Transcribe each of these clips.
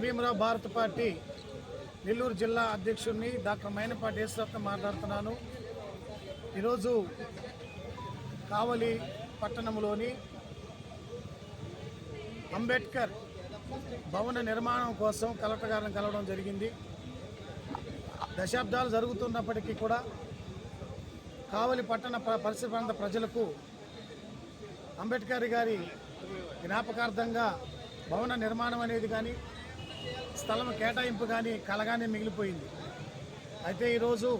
భీమరావు భారత పార్టీ నెల్లూరు జిల్లా అధ్యక్షుడిని డాక్టర్ మైనపాటి యేసురత్నం మాట్లాడుతున్నాను. ఈరోజు కావలి పట్టణంలోని అంబేద్కర్ భవన నిర్మాణం కోసం కలెక్టర్ గారిని కలవడం జరిగింది. దశాబ్దాలు జరుగుతున్నప్పటికీ కూడా కావలి పట్టణ పరిసర ప్రాంత ప్రజలకు అంబేద్కర్ గారి జ్ఞాపకార్థంగా భవన నిర్మాణం అనేది కానీ స్థలం కేటాయింపు కానీ కలగానే మిగిలిపోయింది. అయితే ఈరోజు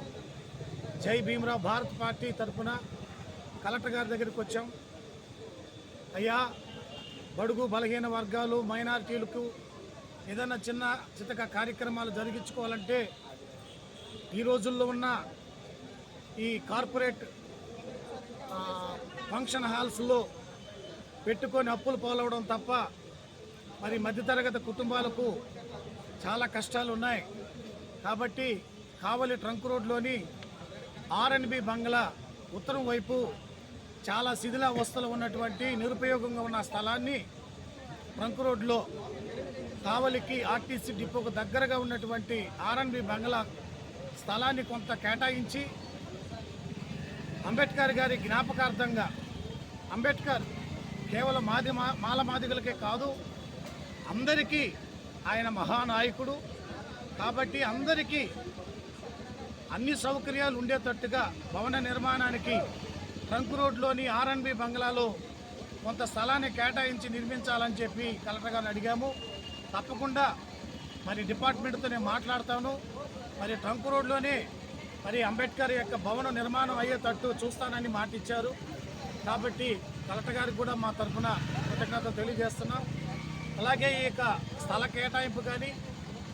జై భీమరావు భారత్ పార్టీ తరఫున కలెక్టర్ గారి దగ్గరికి వచ్చాం. అయ్యా, బడుగు బలహీన వర్గాలు మైనారిటీలకు ఏదైనా చితక కార్యక్రమాలు జరిగించుకోవాలంటే ఈ రోజుల్లో ఉన్న ఈ కార్పొరేట్ ఫంక్షన్ హాల్స్లో పెట్టుకొని అప్పులు పాలవడం తప్ప మరి మధ్యతరగతి కుటుంబాలకు చాలా కష్టాలు ఉన్నాయి. కాబట్టి కావలి ట్రంక్ రోడ్లోని ఆర్ఎన్బి బంగ్లా ఉత్తరం వైపు చాలా శిథిలావస్థలు ఉన్నటువంటి నిరుపయోగంగా ఉన్న స్థలాన్ని ట్రంక్ రోడ్లో కావలికి ఆర్టీసీ డిపోకు దగ్గరగా ఉన్నటువంటి ఆర్ఎన్బి బంగ్లా స్థలాన్ని కొంత కేటాయించి అంబేద్కర్ గారి జ్ఞాపకార్థంగా, అంబేద్కర్ కేవలం మాల మాదిగలకే కాదు అందరికీ ఆయన మహానాయకుడు కాబట్టి అందరికీ అన్ని సౌకర్యాలు ఉండేటట్టుగా భవన నిర్మాణానికి ట్రంక్ రోడ్లోని ఆర్ఎన్బి బంగ్లాలో కొంత స్థలాన్ని కేటాయించి నిర్మించాలని చెప్పి కలెక్టర్ గారిని అడిగాము. తప్పకుండా మరి డిపార్ట్మెంట్తో నేను మాట్లాడతాను. మరి ట్రంక్ రోడ్లోనే మరి అంబేద్కర్ యొక్క భవన నిర్మాణం అయ్యేటట్టు చూస్తానని మాట ఇచ్చారు. కాబట్టి కలెక్టర్ గారికి కూడా మా తరఫున కృతజ్ఞతలు తెలియజేస్తున్నాం. అలాగే ఈ యొక్క స్థల కేటాయింపు కానీ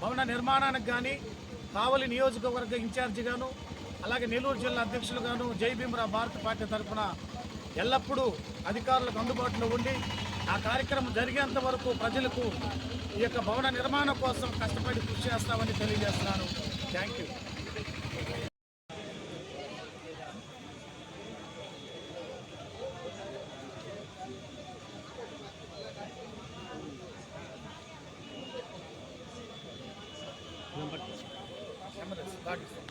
భవన నిర్మాణానికి కానీ కావలి నియోజకవర్గ ఇన్ఛార్జిగాను అలాగే నెల్లూరు జిల్లా అధ్యక్షులుగాను జై భీమరావు భారత పార్టీ తరఫున ఎల్లప్పుడూ అధికారులకు అందుబాటులో ఉండి ఆ కార్యక్రమం జరిగేంత వరకు ప్రజలకు ఈ యొక్క భవన నిర్మాణం కోసం కష్టపడి కృషి చేస్తామని తెలియజేస్తున్నాను. Thank you. God